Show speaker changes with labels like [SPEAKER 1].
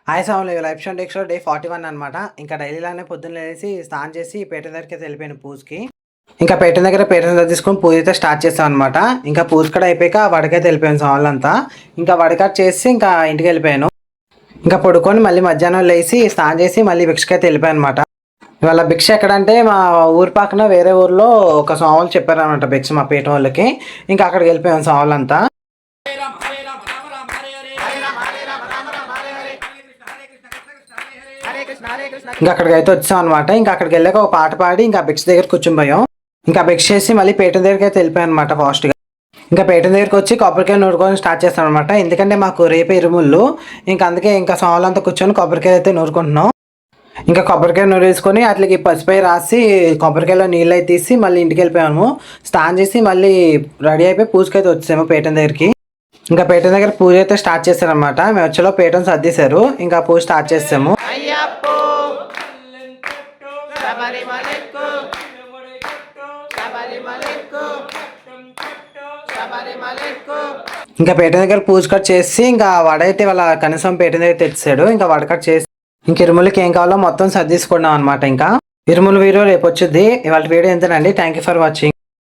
[SPEAKER 1] Hi సాములు life style డెక్స్లో day 41 అనమాట. ఇంకా డైలీలానే పొద్దున్న లేసి స్నానం చేసి పేట దగ్గరికి అయితే వెళ్ళిపోయాను పూజకి. ఇంకా పేట దగ్గర తీసుకొని పూజ అయితే స్టార్ట్ చేస్తాం అనమాట. ఇంకా పూజ కూడా అయిపోయాక వడకైతే వెళ్ళిపోయాను సాములంతా. ఇంకా వడకట్ చేసి ఇంకా ఇంటికి వెళ్ళిపోయాను. ఇంకా పడుకొని మళ్ళీ మధ్యాహ్నం లేచి స్నానం చేసి మళ్ళీ భిక్షకైతే వెళ్ళిపోయాను అనమాట. ఇవాళ భిక్ష ఎక్కడంటే మా ఊరి పక్కన వేరే ఊర్లో ఒక స్వాములు చెప్పారనమాట భిక్ష మా పేట వాళ్ళకి. ఇంకా అక్కడికి వెళ్ళిపోయాను స్వాములంతా. ఇంకా అక్కడికి అయితే వచ్చాం అనమాట. ఇంకా అక్కడికి వెళ్ళాక ఒక పాట పాడి ఇంకా భిక్ష దగ్గర కూర్చునిపోయాం. ఇంకా భిక్ష చేసి మళ్ళీ పేట దగ్గరికి అయితే వెళ్ళిపోయాం అనమాట ఫాస్ట్గా. ఇంకా పేట దగ్గరికి వచ్చి కొబ్బరికాయ నూరుకొని స్టార్ట్ చేస్తాం అనమాట. ఎందుకంటే మాకు రేపే ఇరుముళ్ళు. ఇంకా అందుకే ఇంకా సోమలంతా కూర్చొని కొబ్బరికాయ అయితే నూరుకుంటున్నాం. ఇంకా కొబ్బరికాయ నూరేసుకొని అట్లకి పసుపై రాసి కొబ్బరికాయలో నీళ్ళు అయితే తీసి మళ్ళీ ఇంటికి వెళ్ళిపోయాము. స్నానం చేసి మళ్ళీ రెడీ అయిపోయి పూజకైతే వచ్చాము పేట దగ్గరికి. ఇంకా పేట దగ్గర పూజ అయితే స్టార్ట్ చేశారనమాట. మేము వచ్చేలో పేటను సర్దేశారు. ఇంకా పూజ స్టార్ట్ చేసాము. ఇంకా పేట దగ్గర పూజ కట్ చేసి ఇంకా వడ అయితే వాళ్ళ కనీసం పేట దగ్గర తెచ్చాడు. ఇంకా వడ కట్ చేసి ఇంక ఇరుములకి ఏం కావాలో మొత్తం సర్దీసుకున్నాం అనమాట. ఇంకా ఇరుముల వీడియో రేపు వచ్చింది. ఇవాళ వీడియో ఎంతనండి. Thank you for watching.